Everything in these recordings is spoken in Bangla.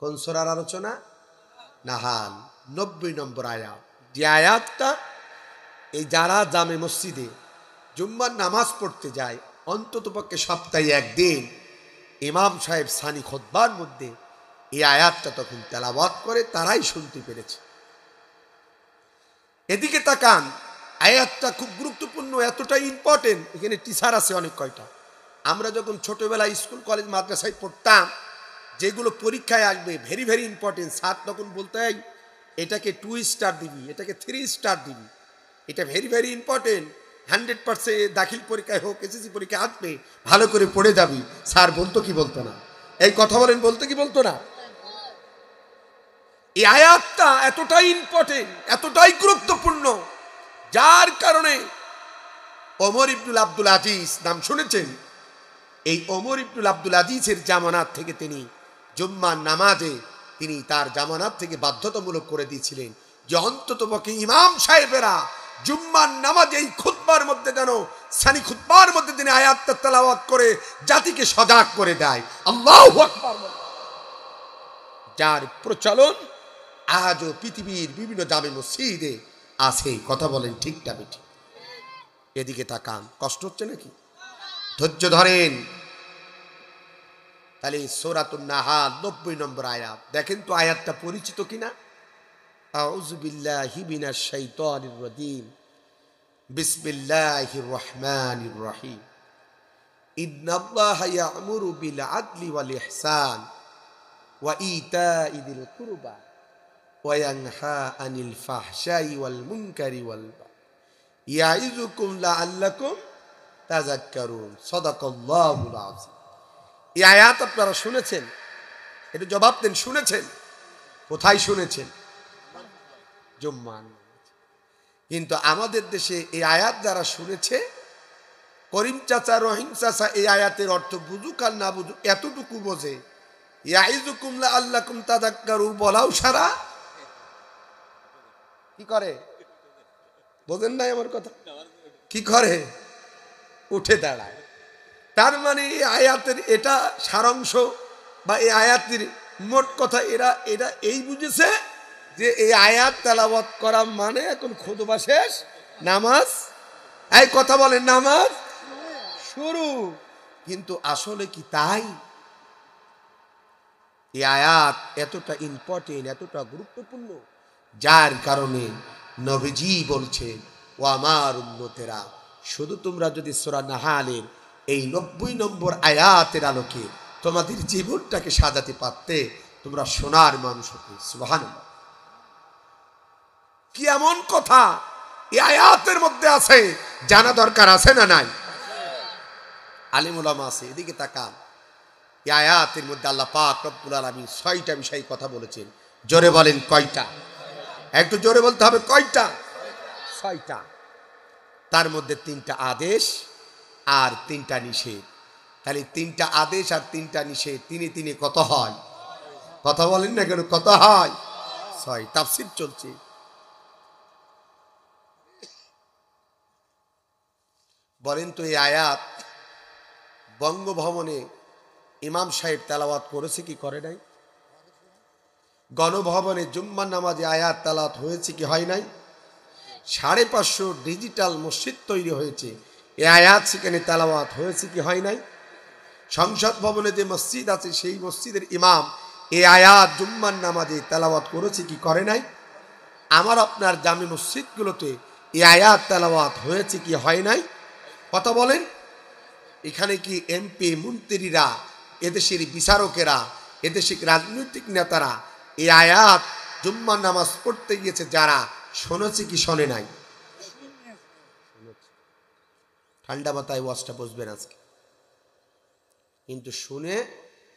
কোন সূরার আলোচনা? নাহাল 90 নম্বর আয়াত। যে আয়াতটা এই যারা জামে মসজিদে জুম্মার নামাজ পড়তে যায় অন্ততপক্ষে সপ্তাহে একদিন ইমাম সাহেব সানি খুতবার মধ্যে এই আয়াতটা তখন তেলাওয়াত করে, তারাই শুনতে পেরেছে। এদিকে তাকান, আয়াতটা খুব গুরুত্বপূর্ণ, এতটাই ইম্পর্টেন্ট। এখানে টিচার আছে অনেক কয়টা। আমরা যখন ছোটবেলায় স্কুল কলেজ মাদ্রাসায় পড়তাম, যেগুলো পরীক্ষায় আসবে ভেরি ভেরি ইম্পর্টেন্ট, স্যার তখন বলতে হয় এটাকে 2 স্টার দিবি, এটাকে 3 স্টার দিবি, এটা ভেরি ভেরি ইম্পর্টেন্ট, 100% দাখিল পরীক্ষায় হোক এসএসসি পরীক্ষায় আসবে, ভালো করে পড়ে যাবি। স্যার বলতো কি বলতো না? এই কথা বলেন, বলতো কি বলতো না? এই আয়াতটা এতটাই ইম্পর্টেন্ট, এতটাই গুরুত্বপূর্ণ, যার কারণে ওমর ইবনুল আব্দুল আজিজ নাম শুনেছেন? এই ওমর ইবনুল আব্দুল আজিজের জামানাত থেকে তিনি জুম্মার নামাজে তিনি তার জামানাত থেকে বাধ্যতামূলক করে দিয়েছিলেন যে অন্ততপক্ষে ইমাম সাহেবেরা জুম্মার নামাজে এই খুতবার মধ্যে যেন সানি খুতবার মধ্যে তিনি আয়াতটা তেলাওয়াত করে জাতিকে সজাগ করে দেয়। আল্লাহু আকবার। যার প্রচলন আজও পৃথিবীর বিভিন্ন জামে মসজিদে আছে। কথা বলেন ঠিক না বেঠিক? এদিকে তাকান, কষ্ট হচ্ছে নাকি? ধৈর্য ধরেন। তাহলে সূরাতুন নাহাল 90 নম্বর আয়াত দেখেন তো আয়াতটা পরিচিত কিনা? আউযু বিল্লাহি মিনাশ শাইতানির রাজিম, বিসমিল্লাহির রহমানির রহিম। ইন্নাল্লাহা ইয়া'মুরু বিল আদলি ওয়াল ইহসান ওয়া ইতা'i যিল কুরবা ওয়া ইয়ানহা আনিল ফাহশাই ওয়াল মুনকারি ওয়াল বাগই ইয়া'iযুকুম লাআল্লাকুম তাযাক্কারুন। সাদাকাল্লাহুল আযীম। এই আয়াত আপনারা শুনেছেন? একটু জবাব দেন, শুনেছেন? কোথায় শুনেছেন? জুম্মান। কিন্তু আমাদের দেশে এই আয়াত যারা শুনেছে, করিম চাচা, রহিম চাচা এই আয়াতের অর্থ বুঝুক আর না বুঝুক, এতটুকু বোঝে ইয়াইযুকুম লাআল্লাকুম তাযাক্কারুন বলাও সারা কি করে? বোঝেন নাই আমার কথা? কি করে? উঠে দাঁড়ায়। তার মানে এই আয়াতের এটা সারাংশ বা এই আয়াতের মোট কথা এরা এই বুঝেছে যে এই আয়াত তেলাওয়াত করা মানে এখন খুতবা শেষ, নামাজ, এই কথা বলেন, নামাজ শুরু। কিন্তু আসলে কি তাই? এই আয়াত এতটা ইম্পর্টেন্ট, এতটা গুরুত্বপূর্ণ, যার কারণে নবীজি বলছেন, ও আমার উম্মতেরা, শুধু তোমরা যদি সূরা নাহালের এই 90 নম্বর আয়াতের আলোকে তোমাদের জীবনটাকে সাজাতে পারতে, তোমরা সোনার মানুষ হতে। সুবহানাল্লাহ। কি এমন কথা এই আয়াতের মধ্যে আছে, জানা দরকার আছে না নাই? আলিম উলামা আছে। এদিকে তাকান, এই আয়াতের মধ্যে আল্লাহ পাক রব্বুল আলামিন 6টা বিষয় কথা বলেছেন। জোরে বলেন কয়টা? একটু জোরে বলতে হবে, কয়টা? 6টা। তার মধ্যে 3টা আদেশ আর 3টা নিষেধ। তাহলে 3টা আদেশ আর 3টা নিষেধ, তিনে কত হয়? কথা বলেন না কেন? কত হয়? 6। তাফসীর চলছে। বলেন তো এই আয়াত বঙ্গভবনে ইমাম সাহেব তেলাওয়াত করেছে কি করে নাই? গণভবনে জুম্মার নামাজে আয়াত তেলাওয়াত হয়েছে কি হয় নাই? 550 ডিজিটাল মসজিদ তৈরি হয়েছে, এই আয়াত সেখানে তেলাওয়াত হয়েছে কি হয় নাই? সংসদ ভবনে যে মসজিদ আছে সেই মসজিদের ইমাম এই আয়াত জুম্মার নামাজে তেলাওয়াত করেছে কি করে নাই? আমার আপনার জামে মসজিদগুলোতে এই আয়াত তেলাওয়াত হয়েছে কি হয় নাই? কথা বলেন। এখানে কি এমপি মন্ত্রীরা, এদেশের বিচারকেরা, এদেশের রাজনৈতিক নেতারা এই আয়াত জুম্মার নামাজ পড়তে গিয়েছে যারা, শুনেছে কি শোনে নাই? ঠান্ডা মাথায় ওয়াজটা বসবেন আজকে। কিন্তু শুনে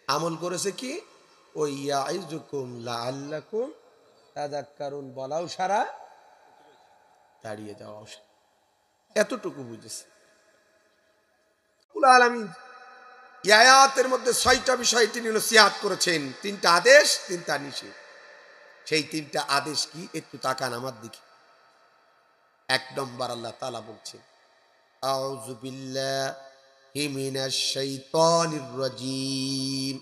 আমল করেছে কি? ওই ইয়াইযুকুম লাআল্লাকুম তাযাক্কারুন বলাও সারা, দাঁড়িয়ে যাওয়াও সারা, এতটুকু বুঝেছে। আলামিন এই আয়াতের মধ্যে 6টা বিষয় তিনি নসিহত করেছেন, 3টা আদেশ 3টা নিষেধ। সেই 3টা আদেশ কি? একটু তাকান আমার দিকে। 1 নম্বর আল্লাহ তাআলা বলছেন, আউযু বিল্লাহি মিনাশ শাইতানির রাজীম।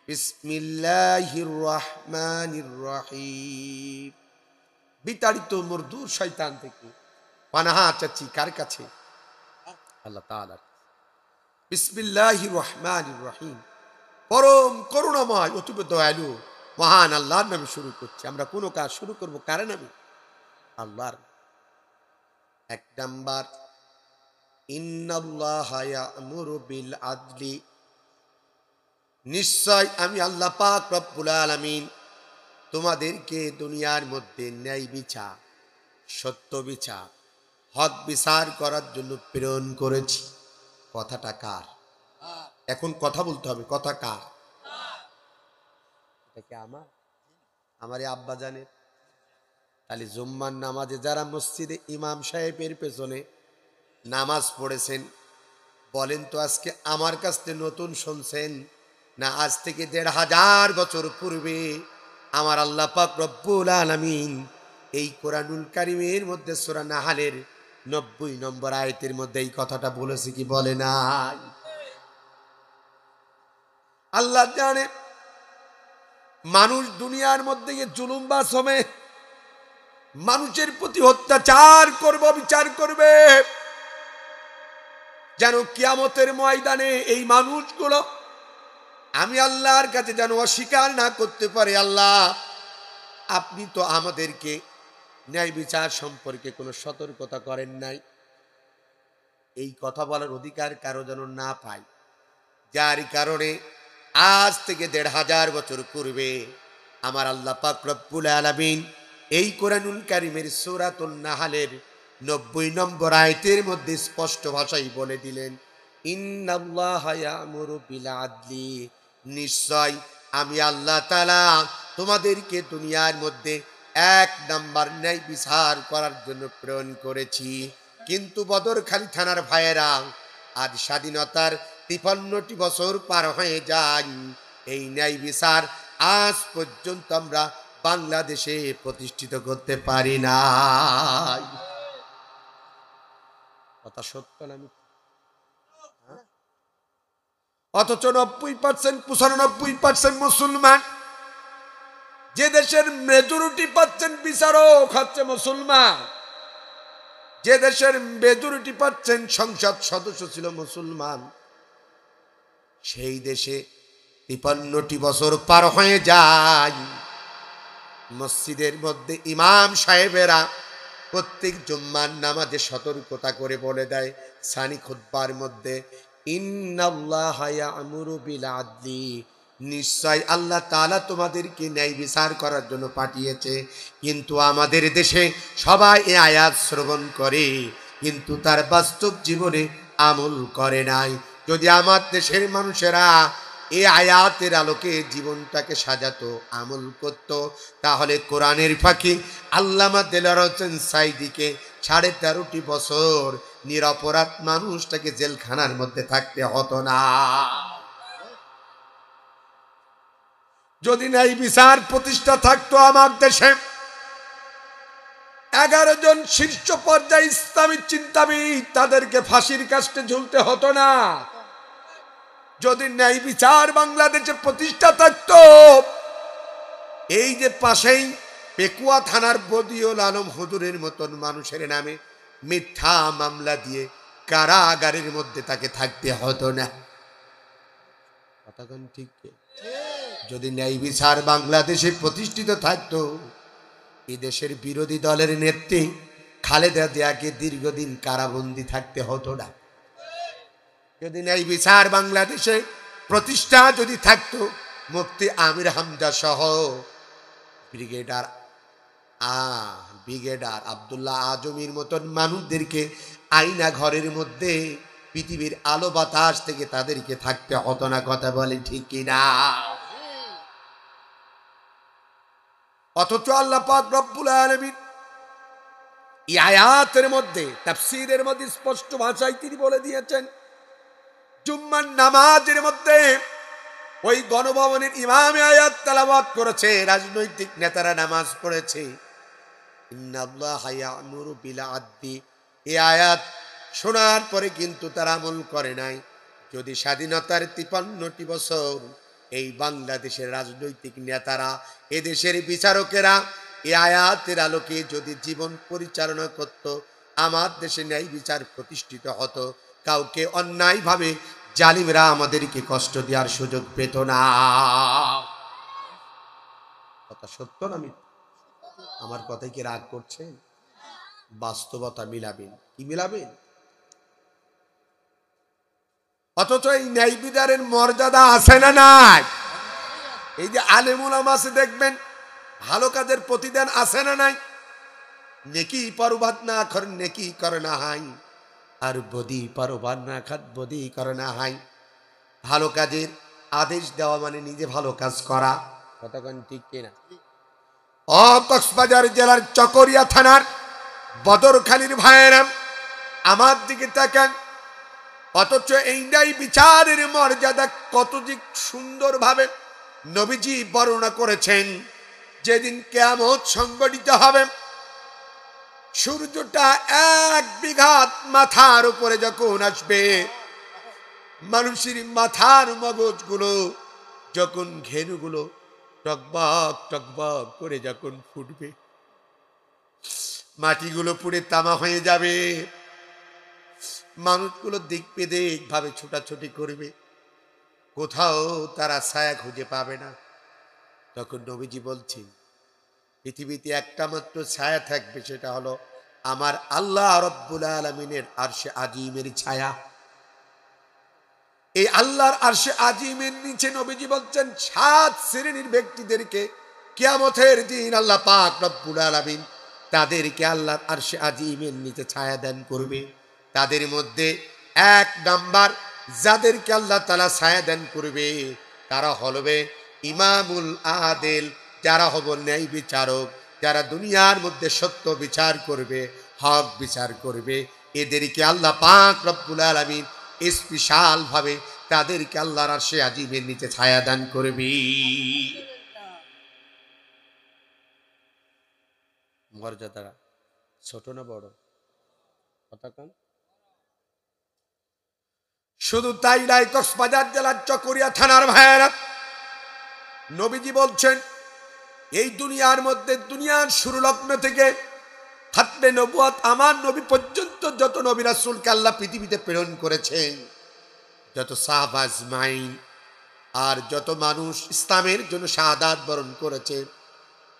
বিসমিল্লাহির রহমানির রহিম। বিতাড়িত মরদুর শয়তান থেকে পানাহা চাচ্ছি কার কাছে? আল্লাহ তাআলার। বিসমিল্লাহির রহমানির রহিম, পরম করুণাময় অতীব দয়ালু মহান আল্লাহর নামে শুরু করছি। আমরা কোনো কাজ শুরু করব কার নামে? আল্লাহর। এক নাম্বার, ইন্নাল্লাহা ইয়া'মুরু বিল আদলি, নিশ্চয় আমি আল্লাহ পাক রব্বুল আলামিন তোমাদেরকে দুনিয়ার মধ্যে ন্যায় বিচার, সত্য বিচার, হক বিচার করার জন্য প্রেরণ করেছি। কথাটা কার? এখন কথা বলতে হবে, কথা কার? এটা কি আমার? আমার আব্বা জানের। তাহলে জুম্মার নামাজে যারা মসজিদে ইমাম সাহেবের পেছনে নামাজ পড়েছেন, বলেন তো আজকে আমার কাছ থেকে নতুন শুনছেন না আজ থেকে ১৫০০ বছর পূর্বে আমার আল্লাহ পাক রব্বুল আলামিন এই কোরআনুল কারীমের মধ্যে সূরা নাহালের ৯০ নম্বর আয়াতের মধ্যে এই কথাটা বলেছে কি বলে নাই? আল্লাহ জানে মানুষ দুনিয়ার মধ্যে জুলুমবাজ হবে, মানুষের প্রতি অত্যাচার করবে, বিচার করবে, যেন কিয়ামতের ময়দানে এই মানুষগুলো আমি আল্লাহর কাছে যেন অস্বীকার না করতে পারে, আল্লাহ আপনি তো আমাদেরকে ন্যায় বিচার সম্পর্কে কোনো সতর্কতা করেন নাই। এই কথা বলার অধিকার কারো যেন না পায়, যার কারণে আজ থেকে ১৫০০ বছর পূর্বে আমার আল্লাহ পাক রব্বুল আলামিন এই কোরআনুল কারীমের সূরাতুন নাহালের ৯০ নম্বর আয়াতের মধ্যে স্পষ্ট ভাষায় বলে দিলেন, ইন্নাল্লাহা ইয়া'মুরু বিল আদলি, নিশ্চয় আমি আল্লাহ তাআলা তোমাদেরকে দুনিয়ার মধ্যে এক নাম্বার ন্যায় বিচার করার জন্য প্রেরণ করেছি। কিন্তু বদরখালী থানার ভাইয়েরা, আজ স্বাধীনতার ৫৩টি বছর পার হয়ে যায়, এই ন্যায় বিচার আজ পর্যন্ত আমরা বাংলাদেশে প্রতিষ্ঠিত করতে পারি না। কথা সত্য না মিথ্যা? অথচ ৯০%, ৯৫% মুসলমান, যে দেশের মেজরিটি পাচ্ছেন বিচারক হচ্ছে মুসলমান, যে দেশের মেজরিটি পাচ্ছেন সংসদ সদস্য ছিল মুসলমান, সেই দেশে ৫৩টি বছর পার হয়ে যায়, মসজিদের মধ্যে ইমাম সাহেবেরা প্রত্যেক জুম্মার নামাজে সতর্কতা করে বলে দেয় সানি খুতবার মধ্যে, ইন্নাল্লাহা ইয়া'মুরু বিল আদলি, নিশ্চয় আল্লাহ তাআলা তোমাদেরকে ন্যায় বিচার করার জন্য পাঠিয়েছে। কিন্তু আমাদের দেশে সবাই এই আয়াত শ্রবণ করে কিন্তু তার বাস্তব জীবনে আমল করে নাই। যদি আমার দেশের মানুষেরা এই আয়াতের আলোকে জীবনটাকে সাজাতো, আমল করত, তাহলে কোরআনের ফাঁকি আল্লামা দেলোয়ার হোসেন সাঈদীকে ১৩.৫ বছর নিরপরাধ মানুষটাকে জেলখানার মধ্যে থাকতে হতো না। যদি ন্যায় বিচার প্রতিষ্ঠা থাকতো আমার দেশে, ১১ জন শীর্ষ পর্যায়ে ইসলামী চিন্তাবিদ তাদেরকে ফাঁসির কাস্টে ঝুলতে হতো না। যদি ন্যায় বিচার বাংলাদেশে প্রতিষ্ঠা থাকতো, এই যে পাশেই পেকুয়া থানার বদিউল আলম হুজুরের মতন মানুষের নামে মিথ্যা মামলা দিয়ে কারাগারের মধ্যে তাকে থাকতে হতো না। কথাগণ ঠিক? যদি ন্যায় বিচার বাংলাদেশে প্রতিষ্ঠিত থাকতো, এই দেশের বিরোধী দলের নেত্রী খালেদা জিয়াকে দীর্ঘদিন কারাবন্দী থাকতে হতো না। যদি ন্যায় বিচার বাংলাদেশে প্রতিষ্ঠা যদি থাকতো, মুফতি আমির হামজা সহ ব্রিগেডার আব্দুল্লাহ আজমির মতন মানুষদেরকে আয়না ঘরের মধ্যে পৃথিবীর আলো বাতাস থেকে তাদেরকে থাকতে হতো না। কথা বলে ঠিক কিনা? অথচ আল্লাহ পাক রব্বুল আলামিন এই আয়াতের মধ্যে, তাফসীরের মধ্যে স্পষ্ট ভাষায় তিনি বলে দিয়েছেন, জুম্মার নামাজের মধ্যে ওই গণভবনের ইমামে আয়াত তেলাওয়াত করেছে, রাজনৈতিক নেতারা নামাজ পড়েছে, ইন্নাল্লাহা ইয়া'মুরু বিল আদলি। এই আয়াত শোনার পরে কিন্তু তারা আমল করে নাই। যদি স্বাধীনতার ৫৩টি বছর এই বাংলাদেশের রাজনৈতিক নেতারা, এদেশের বিচারকেরা এই আয়াতের আলোকে যদি জীবন পরিচালনা করত, আমার দেশে ন্যায় বিচার প্রতিষ্ঠিত হতো, কাউকে অন্যায়ভাবে জালিমরা আমাদেরকে কষ্ট দেওয়ার সুযোগ পেত না। কথা সত্য না মিথ্যা? আমার কথাই কি রাগ করছেন? বাস্তবতা মিলাবেন। কি মিলাবেন? অথচ এই ন্যায় বিচারের মর্যাদা আছে না নাই? এই যে আলেম উলামা আছে দেখবেন, ভালো কাজের প্রতিদান আছে না নাই? নেকি পরবাদ না করেন নেকি করে না হাই, আর বদি পরবাদ না খাত বদি করে না হাই। ভালো কাজের আদেশ দেওয়া মানে নিজে ভালো কাজ করা। কতক্ষণ ঠিক কিনা? কক্সবাজার জেলার চকরিয়া থানার বদরখালীর ভাইয়েরা আমার দিকে তাকান। অথচ এই ন্যায় বিচারের মর্যাদা কত যে সুন্দরভাবে নবীজি বর্ণনা করেছেন। যেদিন কিয়ামত সংঘটিত হবে, সূর্যটা 1 বিঘাত মাথার উপরে যখন আসবে, মানুষের মাথার মগজগুলো যখন ঘেনুগুলো টকবক টকবক করে যখন ফুটবে, মাটিগুলো পুড়ে তামা হয়ে যাবে, মানুষগুলো দিক বেদিক ভাবে ছোটাছুটি করবে, কোথাও তারা ছায়া খুঁজে পাবে না। তখন নবীজি বলছেন, পৃথিবীতে একটা মাত্র ছায়া থাকবে, সেটা হলো আমার আল্লাহ রব্বুল আলামিনের আরশে আজিমের ছায়া। এই আল্লাহর আরশে আজিমের নিচে নবীজি বলছেন 7 শ্রেণীর ব্যক্তিদেরকে কিয়ামতের দিন আল্লাহ পাক রব্বুল আলামিন তাদেরকে আল্লাহর আরশে আজিমের নিচে ছায়া দান করবে। তাদের মধ্যে 1 নাম্বার যাদেরকে আল্লাহ তাআলা ছায়া দান করবে, তারা হলবে ইমামুল আদেল, যারা হব ন্যায় বিচারক, যারা দুনিয়ার মধ্যে সত্য বিচার করবে, হক বিচার করবে। এদেরকে আল্লাহ পাক রব্বুল আলামিন স্পেশাল ভাবে তাদেরকে আল্লাহর আরশে আজিমের নিচে ছায়া দান করবে। মর্যাদা ছোট না বড়? কথা কন। শুধু তাই নয়, কক্সবাজার জেলার চকরিয়া থানার ভাইয়েরা, নবীজি বলছেন এই দুনিয়ার মধ্যে, দুনিয়ার শুরু লগ্ন থেকে খাতমে নবুয়ত আমার নবী পর্যন্ত যত নবী রাসূলকে আল্লাহ পৃথিবীতে প্রেরণ করেছেন, যত সাহাবা আজমাইন আর যত মানুষ ইসলামের জন্য শাহাদাত বরণ করেছে,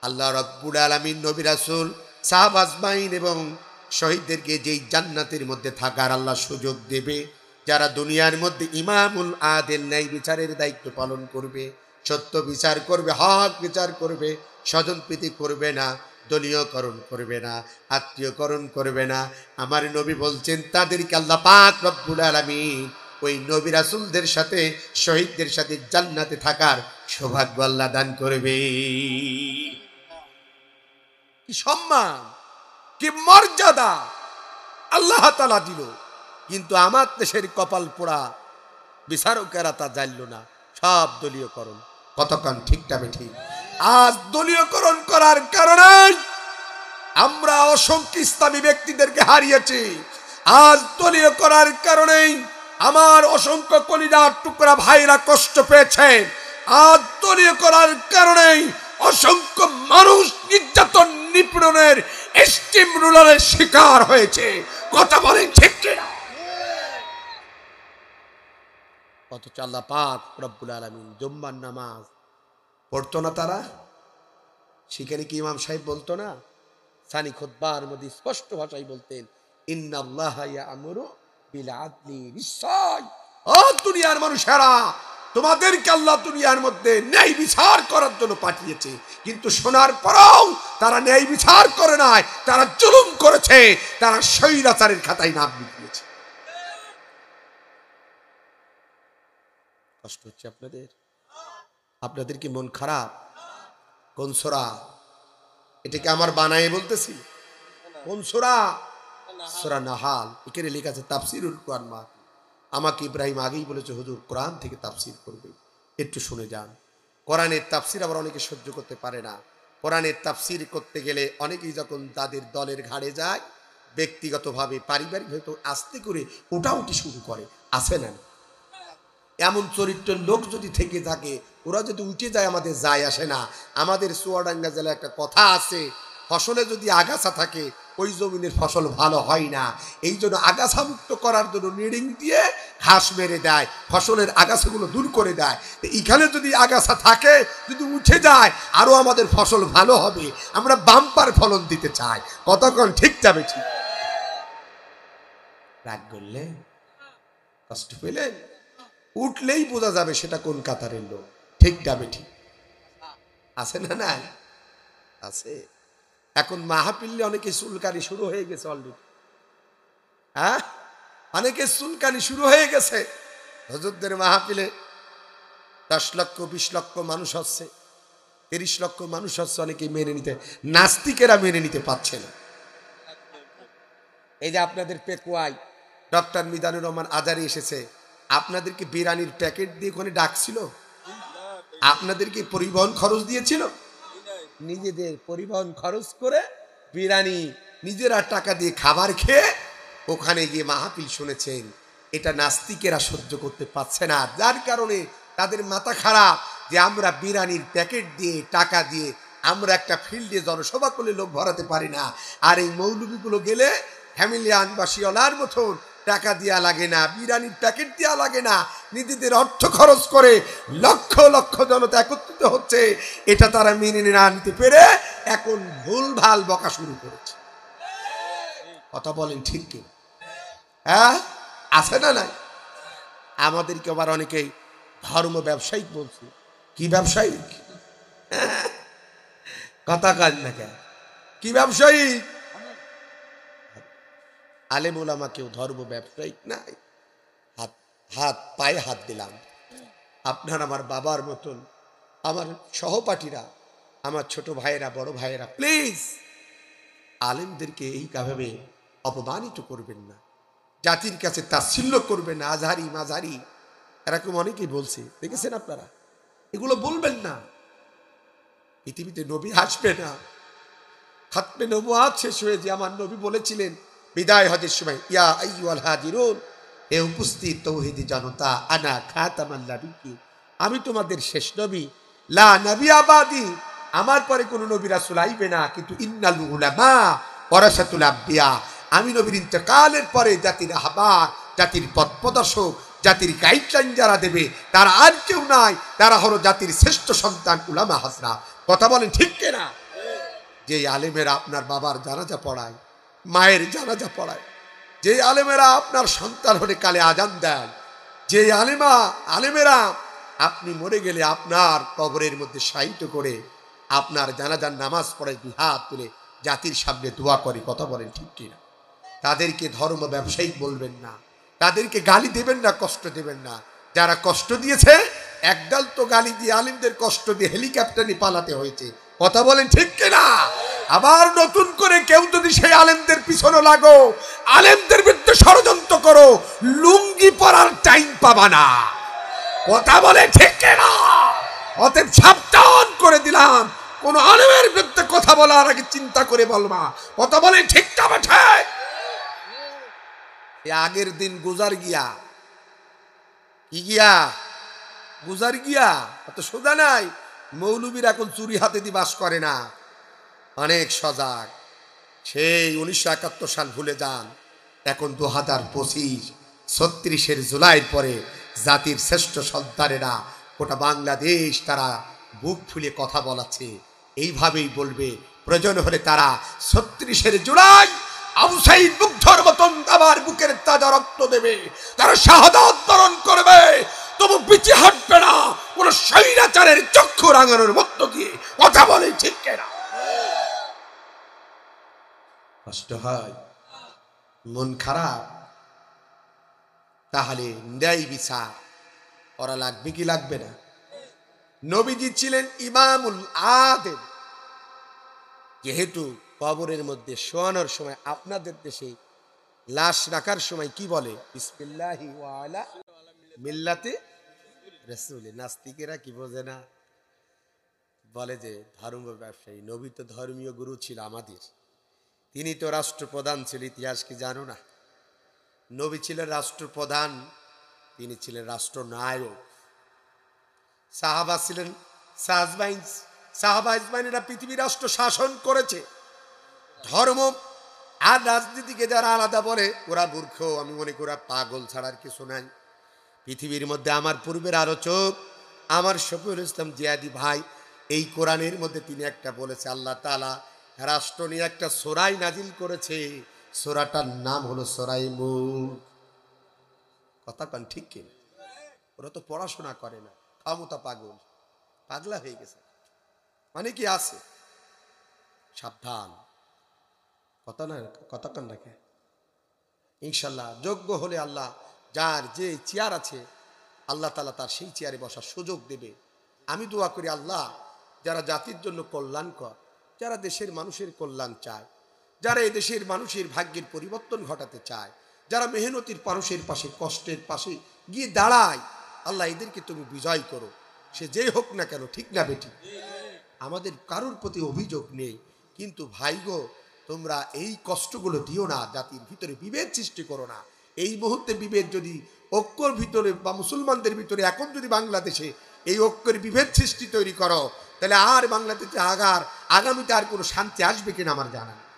আল্লাহ রাব্বুল আলামিন নবী রাসূল সাহাবা আজমাইন এবং শহীদদেরকে যেই জান্নাতের মধ্যে থাকার আল্লাহ সুযোগ দেবে, যারা দুনিয়ার মধ্যে ইমামুল আদেল ন্যায় বিচারের দায়িত্ব পালন করবে, সত্য বিচার করবে, হক বিচার করবে, স্বজনপ্রীতি করবে না, দলীয়করণ করবে না, আত্মীয়করণ করবে না। আমার নবী বলছেন তাদেরকে আল্লাহ পাক রব্বুল আলামিন ওই নবী রাসূলদের সাথে, শহীদদের সাথে জান্নাতে থাকার সৌভাগ্য আল্লাহ দান করবে। কি সম্মান, কি মর্যাদা আল্লাহ তাআলা দিল। কিন্তু আমার দেশের কপাল পোড়া বিচারকেরা তা জানল না, সব দলীয়করণ। কতক্ষণ ঠিকটা ঠিক? আজ দলীয়করণ করার কারণে আমরা অসংখ্য ইসলামী ব্যক্তিদেরকে হারিয়েছি। আজ দলীয় করার কারণেই আমার অসংখ্য কলিজার টুকরা ভাইরা কষ্ট পেয়েছে। আজ দলীয় করার কারণেই অসংখ্য মানুষ নির্যাতন নিপীড়নের স্টিম রুলারের শিকার হয়েছে। কথা বলেন ঠিক কিনা? অথচ আল্লাহ পাক রব্বুল আলামিন জুম্মার নামাজ পড়তো না তারা? সেখানে কি ইমাম সাহেব বলতো না? সানি খুতবার মধ্যে স্পষ্ট ভাষায় বলতেন, ইন্নাল্লাহা ইয়া'মুরু বিল আদলি, নিশ্চয় ও দুনিয়ার মানুষেরা, তোমাদেরকে আল্লাহ দুনিয়ার মধ্যে ন্যায় বিচার করার জন্য পাঠিয়েছে। কিন্তু শোনার পরেও তারা ন্যায় বিচার করে নাই, তারা জুলুম করেছে, তারা স্বৈরাচারের খাতায় নাম লিখিয়েছে। কষ্ট হচ্ছে আপনাদের? আপনাদের কি মন খারাপ? কোন সূরা? এটাকে আমার বানায়ে বলতেছি? কোন সূরা? সূরা নাহাল। এখানে লেখা আছে তাফসীরুল কোরআন। আমাকে ইব্রাহিম আগেই বলেছে হুজুর কোরআন থেকে তাফসীর করবে, একটু শুনে যান। কোরআনের তাফসীর আবার অনেকে সহ্য করতে পারে না। কোরআনের তাফসীর করতে গেলে অনেকেই যখন তাদের দলের ঘাড়ে যায়, ব্যক্তিগতভাবে পারিবারিকভাবে তো আস্তে করে উঠাউঠি শুরু করে। আছে না? এমন চরিত্রের লোক যদি থেকে থাকে, ওরা যদি উঠে যায় আমাদের যায় আসে না। আমাদের চুয়াডাঙ্গা জেলায় একটা কথা আছে, ফসলে যদি আগাছা থাকে ওই জমিনের ফসল ভালো হয় না। এই জন্য আগাছা মুক্ত করার জন্য নিড়িং দিয়ে ঘাস মেরে দেয়, ফসলের আগাছাগুলো দূর করে দেয়। এখানে যদি আগাছা থাকে, যদি উঠে যায়, আরো আমাদের ফসল ভালো হবে। আমরা বাম্পার ফলন দিতে চাই। কতক্ষণ ঠিক যাবে? ঠিক রাগ করলে, কষ্ট পেলেন, উঠলেই বোঝা যাবে সেটা কোন কাতারের লোক। ঠিক যাবে? ঠিক আছে না? নাই আছে। এখন মাহফিলে অনেকে চুলকানি শুরু হয়ে গেছে অলরেডি। হ্যাঁ, অনেকে চুলকানি শুরু হয়ে গেছে। হুজুরদের মাহফিলে 10 লক্ষ 20 লক্ষ মানুষ হচ্ছে, 30 লক্ষ মানুষ হচ্ছে, অনেকে মেনে নিতে, নাস্তিকেরা মেনে নিতে পারছে না। এই যে আপনাদের পেকুয়ায় ডক্টর মিজানুর রহমান আজারি এসেছে, আপনাদেরকে বিরিয়ানির প্যাকেট দিয়ে ওখানে ডাকছিল? আপনাদেরকে পরিবহন খরচ দিয়েছিল? নিজেদের পরিবহন খরচ করে বিরিয়ানি নিজেরা টাকা দিয়ে খাবার খেয়ে ওখানে গিয়ে মাহফিল শুনেছেন। এটা নাস্তিকেরা সহ্য করতে পারছে না, যার কারণে তাদের মাথা খারাপ যে আমরা বিরিয়ানির প্যাকেট দিয়ে টাকা দিয়ে আমরা একটা ফিল্ডে জনসভা করলে লোক ভরাতে পারি না, আর এই মৌলবীগুলো গেলে ফ্যামিলিয়ান বা শিওলার মতন টাকা দেওয়া লাগে না, বিরিয়ানির প্যাকেট দেওয়া লাগে না, নিজেদের অর্থ খরচ করে লক্ষ লক্ষ জনতা একত্রিত হচ্ছে। এটা তারা মেনে না নিতে পেরে এখন ভুল ভাল বকা শুরু করেছে। কথা বলেন ঠিক কি? হ্যাঁ, আছে না নাই? আমাদেরকে আবার অনেকেই ধর্ম ব্যবসায়িক বলছে। কি ব্যবসায়িক? কথা কাজ না কেন? কি ব্যবসায়িক? আলেম ওলামা কেউ ধর্ম ব্যবসায়িক নাই। হাত হাত পায়ে হাত দিলাম, আপনার আমার বাবার মতন, আমার সহপাঠীরা, আমার ছোট ভাইয়েরা, বড় ভাইয়েরা, প্লিজ আলেমদেরকে এইভাবে অপমানিত করবেন না, জাতির কাছে তাচ্ছিল্য করবেন না। আজহারি মাঝারি এরকম অনেকেই বলছে, দেখেছেন আপনারা? এগুলো বলবেন না। পৃথিবীতে নবী আসবে না, খাতমে নবুয়াত শেষ হয়ে যে আমার নবী বলেছিলেন বিদায় হজের সময়, ইয়া আইয়ুহাল হাজিরুন, হে উপস্থিত তৌহিদি জনতা, আনা খাতামান নাবিয়্যিন, আমি তোমাদের শেষ নবী, লা নবী আবাদি, আমার পরে কোন নবী রাসূল আইবে না, কিন্তু ইন্নাল উলামা ওয়ারাসাতুল আম্বিয়া, আমি নবীর ইন্তেকালের পরে জাতির আহবার, জাতির পথ প্রদর্শক, জাতির গাইডলাইন যারা দেবে তারা আর কেউ নাই, তারা হলো জাতির শ্রেষ্ঠ সন্তান উলামা হাজরা। কথা বলেন ঠিক কিনা? যে আলেমেরা আপনার বাবার জানাজা পড়ায়, মায়ের জানাজা পড়ায়, যে আলেমেরা আপনার সন্তান হলে কালে আজান দেয়, যে আলেমেরা আপনি মরে গেলে আপনার কবরের মধ্যে শায়িত করে আপনার জানাজার নামাজ পড়ে দুই হাত তুলে জাতির সামনে দোয়া করে। কথা বলেন ঠিক কিনা? তাদেরকে ধর্ম ব্যবসায়িক বলবেন না, তাদেরকে গালি দেবেন না, কষ্ট দেবেন না। যারা কষ্ট দিয়েছে, একদল তো গালি দিয়ে আলেমদের কষ্ট দিয়ে হেলিকপ্টারে পালাতে হয়েছে। কথা বলেন ঠিক কিনা? আবার নতুন করে কেউ যদি সেই আলেমদের পিছনে লাগো, আলেমদের বিরুদ্ধে ষড়যন্ত্র করো, লুঙ্গি পরার টাইম পাবা না। কথা বলে ঠিক কিনা? অতএব সাবধান করে দিলাম, কোন আলেমের বিরুদ্ধে কথা বলার আগে চিন্তা করে বলবা। কথা বলে ঠিক না ঠিক? আগের দিন গুজার গিয়া, কি গিয়া? গুজার গিয়া। অত সোজা নাই। মৌলবীর এখন চুরি হাতে দিয়ে বাস করে না, অনেক সজাগ। সেই 1971 সাল ভুলে যান, এখন 2025, 36 জুলাইয়ের পরে জাতির শ্রেষ্ঠ সন্তানেরা গোটা বাংলাদেশ তারা বুক ফুলে কথা বলাচ্ছে। এইভাবেই বলবে, প্রয়োজন হলে তারা 36 জুলাই আবু সাঈদ মুগ্ধর মতন আবার বুকের তাজা রক্ত দেবে, তারা শাহাদাত বরণ করবে, তবু পিছে হাঁটবে না কোন স্বৈরাচারের চক্ষু রাঙানোর মধ্য দিয়ে। কথা বলে ঠিক কিনা? কষ্ট হয়, মন খারাপ, তাহলে ন্যায় বিচার করা লাগবে কি লাগবে না? নবীজি ছিলেন ইমামুল আদেল। যেহেতু কবরের মধ্যে শোয়ানোর সময় আপনাদের দেশে লাশ রাখার সময় কি বলে? বিসমিল্লাহি ওয়া আলা মিল্লাতে রাসূল। নাস্তিকেরা কি বোঝে না? বলে যে ধর্ম ব্যবসায়ী। নবী তো ধর্মীয় গুরু ছিল আমাদের, তিনি তো রাষ্ট্রপ্রধান ছিল। ইতিহাস কি জানো না? নবী ছিলেন রাষ্ট্রপ্রধান, তিনি ছিলেন রাষ্ট্রনায়ক। সাহাবা ছিলেন সাহাবাইনরা পৃথিবীর রাষ্ট্র শাসন করেছে। ধর্ম আর রাজনীতিকে যারা আলাদা বলে ওরা মূর্খ, আমি মনে করি ওরা পাগল ছাড়ার কিছু নাই। পৃথিবীর মধ্যে আমার পূর্বের আলোচক আমার শফিউল ইসলাম জিয়াদি ভাই এই কোরআনের মধ্যে তিনি একটা বলেছে, আল্লাহ তাআলা রাষ্ট্র নিয়ে একটা সূরা নাজিল করেছে, সূরাটার নাম হলো সূরা মুলক। কথা কান ঠিক কিনা? ওরা তো পড়াশোনা করে না, ক্ষমতা পাগলা হয়ে গেছে। মানে কি আছে? সাবধান, কথা কান রাখে। ইনশাল্লাহ যোগ্য হলে আল্লাহ যার যে চেয়ার আছে আল্লাহ তাআলা তার সেই চেয়ারে বসার সুযোগ দেবে। আমি দোয়া করি আল্লাহ যারা জাতির জন্য কল্যাণকর, যারা দেশের মানুষের কল্যাণ চায়, যারা এই দেশের মানুষের ভাগ্যের পরিবর্তন ঘটাতে চায়, যারা মেহনতির মানুষের পাশে কষ্টের পাশে গিয়ে দাঁড়ায়, আল্লাহ এদেরকে তুমি বিজয় করো, সে যেই হোক না কেন। ঠিক না বেটি? আমাদের কারোর প্রতি অভিযোগ নেই, কিন্তু ভাই গো তোমরা এই কষ্টগুলো দিও না, জাতির ভিতরে বিভেদ সৃষ্টি করো না। এই মুহূর্তে বিভেদ যদি ঐক্যর ভিতরে বা মুসলমানদের ভিতরে এখন যদি বাংলাদেশে এই ঐক্যের বিভেদ সৃষ্টি তৈরি করো, তাহলে আর বাংলাদেশে আগামীতে আর কোনো শান্তি আসবে কিনা আমার জানা নেই।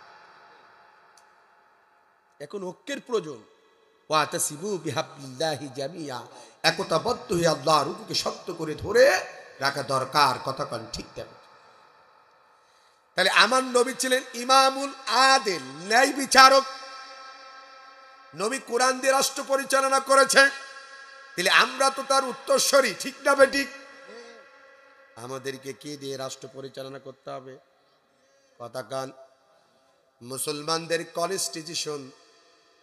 এখন ঐক্যের প্রয়োজন। ওয়াতাসিবু বিহাবলিল্লাহি জামিয়া, একতাবদ্ধ হয়ে আল্লাহর হুকুমকে শক্ত করে ধরে রাখা দরকার। কথা কন ঠিক তেমন। তাহলে আমার নবী ছিলেন ইমামুল আদিল, ন্যায় বিচারক। নবী কোরআন দিয়ে রাষ্ট্র পরিচালনা করেছে, তাহলে আমরা তো তার উত্তরসূরি। ঠিক না বেঠিক? আমাদেরকে কি দিয়ে রাষ্ট্র পরিচালনা করতে হবে? কথা কান। মুসলমানদের কনস্টিটিউশন,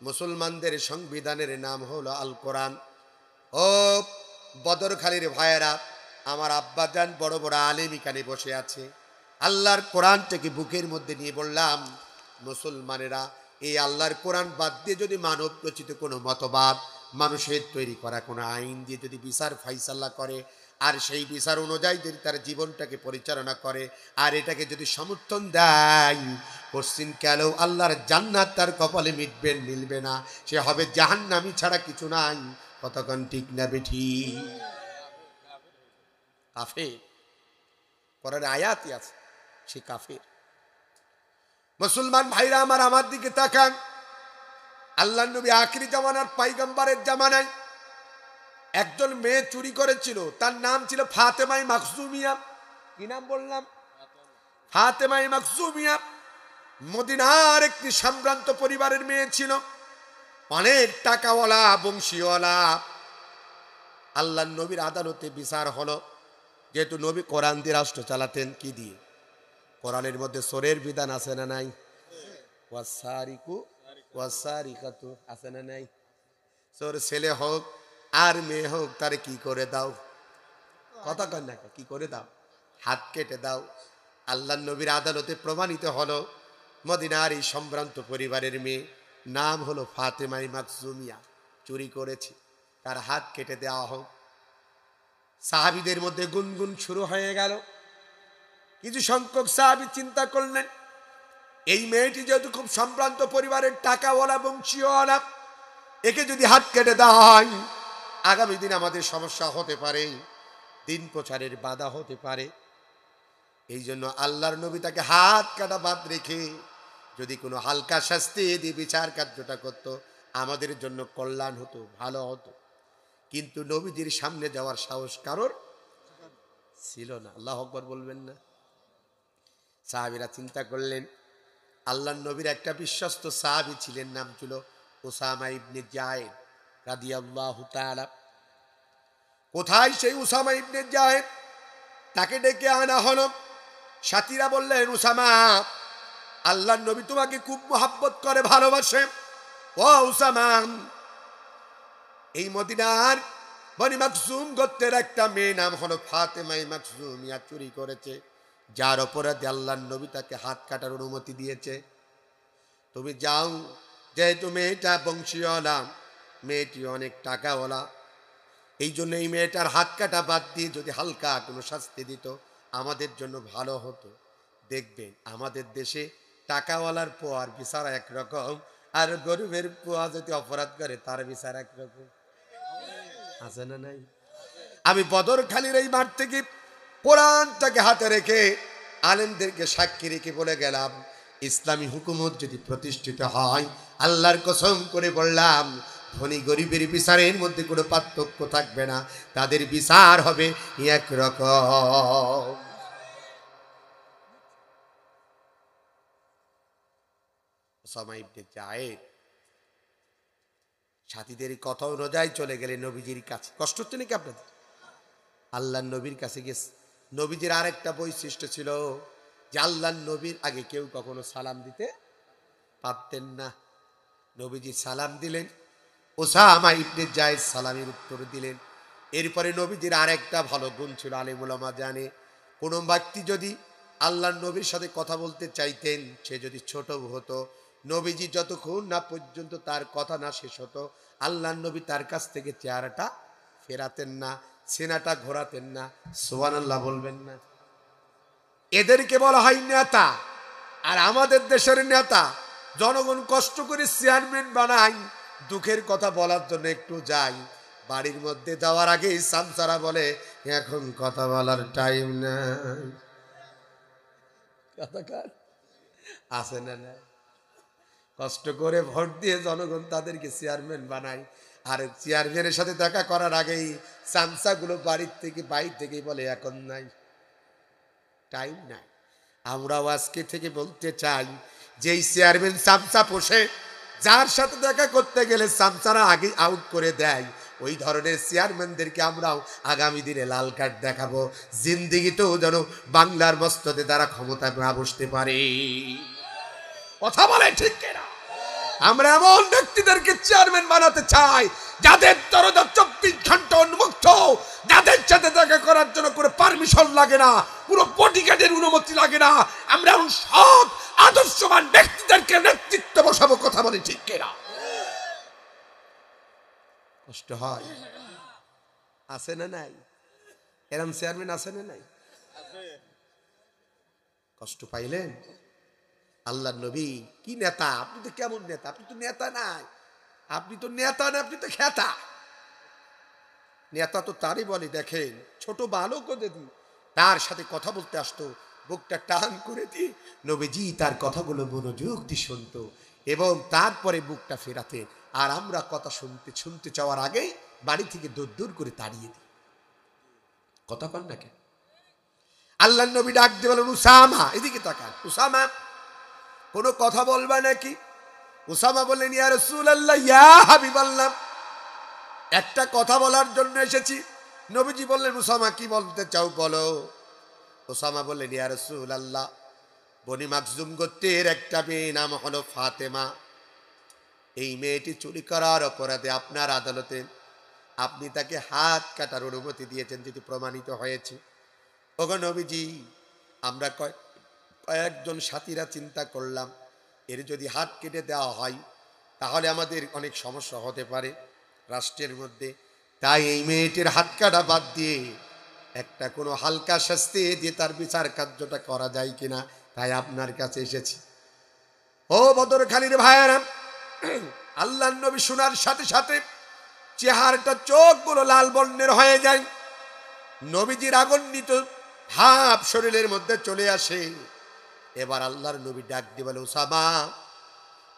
মুসলমানদের সংবিধানের নাম হলো আল কোরআন। ও বদরখালীর ভাইয়েরা, আমার আব্বাজান বড় বড় আলেম এখানে বসে আছে, আল্লাহর কোরআনটাকে বুকের মধ্যে নিয়ে বললাম, মুসলমানেরা এই আল্লাহর কোরআন বাদ দিয়ে যদি মানব রচিত কোনো মতবাদ, মানুষের তৈরি করা কোনো আইন দিয়ে যদি বিচার ফাইসাল্লা করে, আর সেই বিচার অনুযায়ী যদি তার জীবনটাকে পরিচালনা করে, আর এটাকে যদি সমর্থন দেয়, পশ্চিম কালেও আল্লাহর জান্নাত তার কপালে মিলবে না, সে হবে জাহান্নামী ছাড়া কিছু নাই। কতক্ষণ ঠিক না বেঠি? কাফের। পরের আয়াতই আছে, সে কাফের। মুসলমান ভাইরা আমার দিকে তাকান। আল্লাহর নবী আখিরি জামানার পয়গম্বরের জামানায় একজন মেয়ে চুরি করেছিল, তার নাম ছিল ফাতেমাই মাখজুমিয়া। কি নাম বললাম? ফাতেমাই মাখজুমিয়া। মদিনার একটি সম্ভ্রান্ত পরিবারের মেয়ে ছিল, অনেক টাকাওয়ালা, বংশীওয়ালা। আল্লাহর নবীর আদালতে বিচার হলো, যেহেতু নবী কোরআন দিয়ে রাষ্ট্র চালাতেন। কি দিয়ে? কোরআনের মধ্যে চোরের বিধান আছে না নাই? ওয়াসারিকু ওয়াসারিকাতু আছে না নাই? চোর ছেলে হোক আর মেয়ে হোক, তারে কি করে দাও? কথা কন না, কি করে দাও? হাত কেটে দাও। আল্লাহর নবীর আদালতে প্রমাণিত হলো, মদিনার এই সম্ভ্রান্ত পরিবারের মেয়ে, নাম হলো ফাতেমাই মাখজুমিয়া, চুরি করেছে, তার হাত কেটে দেওয়া হোক। সাহাবীদের মধ্যে গুনগুন শুরু হয়ে গেল। কিছু সংখ্যক সাহাবী চিন্তা করলেন, এই মেয়েটি যেহেতু খুব সম্ভ্রান্ত পরিবারের, টাকাওয়ালা, বংশীওয়ালা, একে যদি হাত কেটে দেওয়া হয়, আগামী দিন আমাদের সমস্যা হতে পারে, দিন প্রচারের বাধা হতে পারে। এই জন্য আল্লাহর নবী তাকে হাত কাটা বাদ রেখে যদি কোনো হালকা শাস্তি দিয়ে বিচার কার্যটা করতো, আমাদের জন্য কল্যাণ হতো, ভালো হতো। কিন্তু নবীজির সামনে যাওয়ার সাহস কারোর ছিল না। আল্লাহু আকবার বলবেন না? সাহাবীরা চিন্তা করলেন, আল্লাহর নবীর একটা বিশ্বস্ত সাহাবী ছিলেন, নাম ছিল উসামা ইবনে যায়েদ রাদিয়াল্লাহু তাআলা। কোথায় সেই উসামা ইবনে যায়েদ? তাকে ডেকে আনা হলো। সাথীরা বললেন, উসামা, আল্লাহর নবী তোমাকে খুব মহব্বত করে, ভালোবাসে। ও উসামা, এই মদিনার বনি মাখজুম গোত্রের একটা মেয়ে, নাম হলো ফাতেমাই মাখজুমিয়া, চুরি করেছে, যার অপরাধে আল্লাহর নবী তাকে হাত কাটার অনুমতি দিয়েছে। তুমি যাও, যেহেতু মেয়েটা বংশীওয়ালা, মেয়েটি অনেক টাকাওয়ালা, এই জন্য এই মেয়েটার হাত কাটা বাদ দিয়ে যদি হালকা কোনো শাস্তি দিত, আমাদের জন্য ভালো হতো। দেখবেন আমাদের দেশে টাকাওয়ালার পোয়ার বিচার একরকম, আর গরিবের পোয়া যদি অপরাধ করে তার বিচার একরকম। আছে না নাই? আমি বদরখালীর এই মাঠ থেকে কোরআনটাকে হাতে রেখে আলেমদেরকে সাক্ষী রেখে বলে গেলাম, ইসলামী হুকুমত যদি প্রতিষ্ঠিত হয়, আল্লাহর কসম করে বললাম, ধনী গরিবের বিচারের মধ্যে কোনো পার্থক্য থাকবে না, তাদের বিচার হবে একরকম। ওসামা ইবনে যায়েদ সাথীদের কথা অনুযায়ী চলে গেলেন নবীজির কাছে। কষ্ট হচ্ছে নাকি আপনাদের? আল্লাহর নবীর কাছে গেছে। নবীজির আরেকটা বৈশিষ্ট্য ছিল যে আল্লাহর নবীর আগে কেউ কখনো সালাম দিতে পারতেন না। নবীজি সালাম দিলেন, ওসামা ইবনে যায়েদ সালামের উত্তর দিলেন। এরপরে নবীজির আরেকটা ভালো গুণ ছিল, আলেম উলামা জানে, কোনো ব্যক্তি যদি আল্লাহর নবীর সাথে কথা বলতে চাইতেন, সে যদি ছোট হতো, নবীজি যতক্ষণ না পর্যন্ত তার কথা না শেষ হতো, আল্লাহর নবী তার কাছ থেকে চেহারাটা ফেরাতেন না, সেনাটা ঘোরাতেন না। সুবহানাল্লাহ বলবেন না? এদেরকে বলা হয় নেতা। আর আমাদের দেশের নেতা জনগণ কষ্ট করে চেয়ারম্যান বানায়, দুঃখের কথা বলার জন্য একটু যাই, বাড়ির মধ্যে যাওয়ার আগেই সামসারা বলে এখন কথা বলার টাইম নাই। আছে না? না, কষ্ট করে ভোট দিয়ে জনগণ তাদেরকে চেয়ারম্যান বানায়, আর চেয়ারম্যানের সাথে দেখা করার আগেই সামসাগুলো বাড়ির থেকে বাইর থেকেই বলে এখন নাই, টাইম নাই। আমরাও আজকে থেকে বলতে চাই, যেই চেয়ারম্যান সামসা পোষে, যার সাথে দেখা করতে গেলে সামসারা আগে আউট করে দেয়, ওই ধরনের চেয়ারম্যানদেরকে আমরাও আগামী দিনে লাল কার্ড দেখাবো, জিন্দিগিতেও যেন বাংলার মস্তদে দ্বারা ক্ষমতায় না বসতে পারে। কথা বলে ঠিক কিনা? আমরা এমন ব্যক্তিদেরকে চেয়ারম্যান বানাতে চাই যাদের দরজা 24 ঘন্টা উন্মুক্ত, যাদের সাথে দেখা করার জন্য কোনো পারমিশন লাগে না, পুরো বডিগার্ডের অনুমতি লাগে না। আমরা এমন সৎ আদর্শবান ব্যক্তিদেরকে নেতৃত্ব বসাবো। কথা বলে ঠিক কিনা? কষ্ট হয়? আছে না নাই? এরম চেয়ারম্যান আছে না নাই? কষ্ট পাইলেন? আল্লাহর নবী কি নেতা! আপনি তো কেমন নেতা? আপনি তো নেতা নাই, আপনি তো নেতা না, আপনি তো খেতা। নেতা তো তারই বলে, দেখেন ছোট বালক যদি তার সাথে কথা বলতে আসতো, বুকটা টান করে দিয়ে নবীজি তার কথাগুলো মনোযোগ দিয়ে শুনতো এবং তারপরে বুকটা ফেরাতে, আর আমরা কথা শুনতে চাওয়ার আগেই বাড়ি থেকে দূর দূর করে তাড়িয়ে দিই। কথা কন নাকি? আল্লাহর নবী ডাক দিয়ে বলেন, উসামা এদিকে তাকান। উসামা, কোনো কথা বলবা নাকি? উসামা বললেন, ইয়া রাসূলুল্লাহ, ইয়া হাবিবাল্লাহ, একটা কথা বলার জন্য এসেছি। নবীজি বললেন, উসামা কি বলতে চাও বলো। উসামা বললেন, ইয়া রাসূলুল্লাহ, বনি মাখজুম গোত্রের একটা মেয়ে নাম হলো ফাতেমা, এই মেয়েটি চুরি করার অপরাধে আপনার আদালতে আপনি তাকে হাত কাটার অনুমতি দিয়েছেন, যেটি প্রমাণিত হয়েছে। ওগো নবীজি, আমরা কয়েকজন সাথীরা চিন্তা করলাম, এর যদি হাত কেটে দেওয়া হয় তাহলে আমাদের অনেক সমস্যা হতে পারে রাষ্ট্রের মধ্যে, তাই এই মেয়েটির হাত কাটা বাদ দিয়ে একটা কোনো হালকা শাস্তি দিয়ে তার বিচার কার্যটা করা যায় কিনা, তাই আপনার কাছে এসেছি। ও বদরখালীর ভাইয়েরা, আল্লাহর নবী শোনার সাথে সাথে চেহারাটা, চোখগুলো লাল বর্ণের হয়ে যায়। নবীজির রাগান্বিত ভাব শরীরের মধ্যে চলে আসে। এবার আল্লাহর নবী ডাক দিয়ে বলে, উসামা,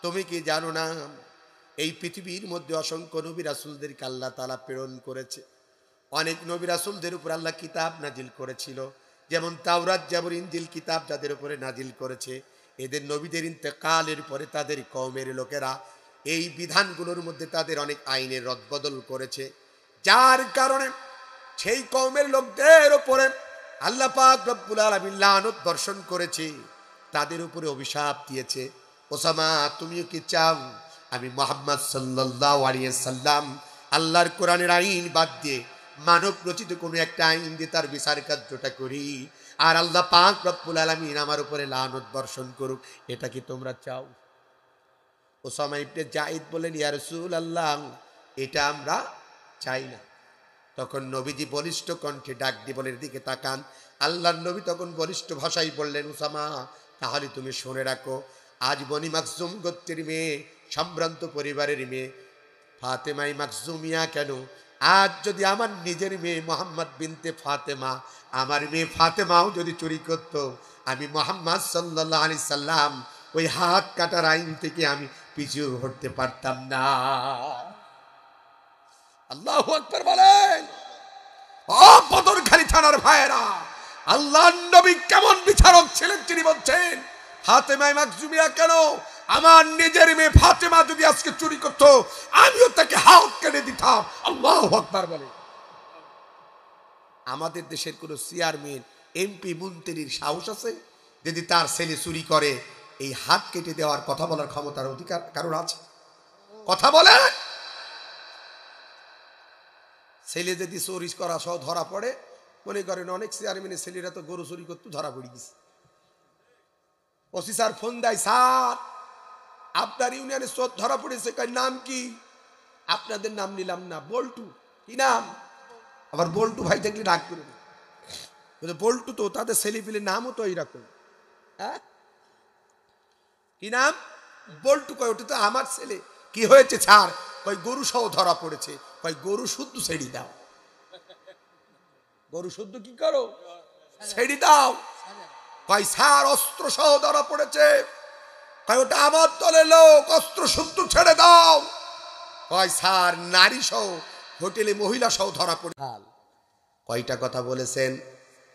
তুমি কি জানো না এই পৃথিবীর মধ্যে অসংখ্য নবী রাসূলদেরকে আল্লাহ তাআলা প্রেরণ করেছে। অনেক নবী রাসূলদের উপর আল্লাহ কিতাব নাজিল করেছিল, যেমন তাওরাত, জাবুর, ইনজিল কিতাব যাদের উপরে নাজিল করেছে। এদের নবীদের ইন্তেকালের পরে তাদের কওমের লোকেরা এই বিধানগুলোর মধ্যে তাদের অনেক আইনের রদবদল করেছে, যার কারণে সেই কওমের লোকদের উপরে আল্লাহ পাক রব্বুল আলামিন লানত বর্ষণ করেছে, তাদের উপরে অভিশাপ দিয়েছে। ওসামা, তুমিও কি চাও আমি মুহাম্মদ সাল্লাল্লাহু আলাইহি সাল্লাম আল্লাহর কোরআনের আইন বাদ দিয়ে মানব রচিত কোনো একটা আইন দিয়ে তার বিচার কার্যটা করি, আর আল্লাহ পাক রব্বুল আলামিন আমার উপরে লানত বর্ষণ করুক? এটা কি তোমরা চাও? ওসামা ইবনে যায়েদ বলেন, ইয়া রাসূলুল্লাহ, এটা আমরা চাই না। তখন নবীজি বলিষ্ঠ কণ্ঠে ডাক দিয়ে বলেন, এদিকে তাকান। আল্লাহর নবী তখন বলিষ্ঠ ভাষায় বললেন, উসামা, তাহলে তুমি শুনে রাখো, আজ বনি মাখজুম গোত্রের মেয়ে, সম্ভ্রান্ত পরিবারের মেয়ে ফাতেমাই মাখজুমিয়া কেন, আজ যদি আমার নিজের মেয়ে মোহাম্মদ বিনতে ফাতেমা, আমার মেয়ে ফাতেমাও যদি চুরি করত, আমি মোহাম্মদ সাল্লাল্লাহু আলাইহি সাল্লাম ওই হাত কাটার আইন থেকে আমি পিছু হটতে পারতাম না। আল্লাহু আকবার বলেন। ও বদরখালী থানার ভাইয়েরা, আল্লাহর নবী কেমন বিচারক ছিলেন তিনি বলছেন, ফাতেমা মাকজুমিয়া কেন, আমার নিজের মেয়ে ফাতেমা যদি আজকে চুরি করত, আমিও তাকে হাত কেটে দিতাম। আল্লাহু আকবার বলেন। আমাদের দেশের কোন চেয়ারম্যান, এমপি, মন্ত্রীর সাহস আছে যদি তার ছেলে চুরি করে এই হাত কেটে দেওয়ার কথা বলার ক্ষমতার অধিকার কারোর আছে? কথা বলে। ছেলে যদি চুরি করা সহ ধরা পড়ে, মনে করেন অনেক চেয়ারম্যানের ছেলেরা তো গরু চুরি করতে ধরা পড়ে গেছে। ওসি স্যার ফোন দেয়, স্যার আপনার ইউনিয়নে চোর ধরা পড়েছে। কয় নাম কি? আপনাদের নাম নিলাম না। বল্টু। কি নাম? আবার বল্টু ভাই থাকলে রাগ করে বল্টু তো তাদের ছেলে পিলে নামও তো এইরকম। হ্যাঁ কি নাম? বল্টু। কয় ওটা তো আমার ছেলে। কি হয়েছে স্যার? কয় গরু সহ ধরা পড়েছে। কয় গরু শুদ্ধ ছেড়ে দাও। গরু শুদ্ধ কি করো? ছেড়ে দাও। কয় স্যার অস্ত্র সহ ধরা পড়েছে। কয় ওটা আমার দলের লোক, অস্ত্র শুদ্ধ ছেড়ে দাও। কয় স্যার নারী সহ হোটেলে মহিলা সহ ধরা পড়ে। কয়টা কথা বলেছেন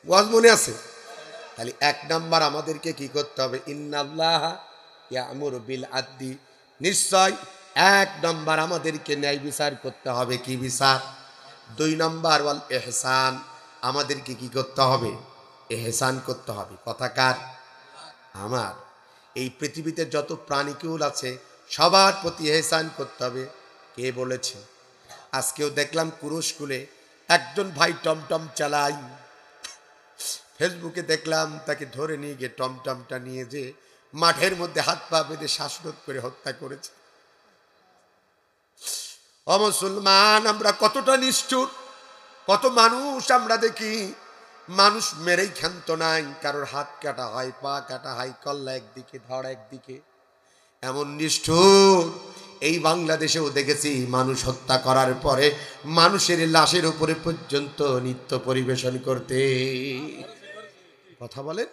ওয়াজ মনে আছে? তাহলে এক নাম্বার আমাদেরকে কি করতে হবে? ইন্নাল্লাহা ইয়ামুরু বিল আদলি, নিশ্চয় এক নাম্বার আমাদেরকে ন্যায় বিচার করতে হবে। কি বিচার? দুই নাম্বার ওয়াল ইহসান, আমাদেরকে কি করতে হবে? ইহসান করতে হবে। কথা কার? আমার। এই পৃথিবীতে যত প্রাণীকুল আছে সবার প্রতি ইহসান করতে হবে। কে বলেছে? আজকেও দেখলাম কুরুশকুলে একজন ভাই টমটম চালাই, ফেসবুকে দেখলাম তাকে ধরে নিয়ে গিয়ে টমটমটা নিয়ে যে মাঠের মধ্যে হাত পা বেঁধে শ্বাসরোধ করে হত্যা করেছে। ও মুসলমান, আমরা কতটা নিষ্ঠুর! কত মানুষ আমরা দেখি মানুষ মেরেই ক্ষান্ত নাই, কারোর হাত কাটা হয়, পা কাটা হয়, কল্লা একদিকে, ধড় একদিকে। এমন নিষ্ঠুর এই বাংলাদেশেও দেখেছি। মানুষ হত্যা করার পরে মানুষের লাশের উপরে পর্যন্ত নৃত্য পরিবেশন করতে। কথা বলেন।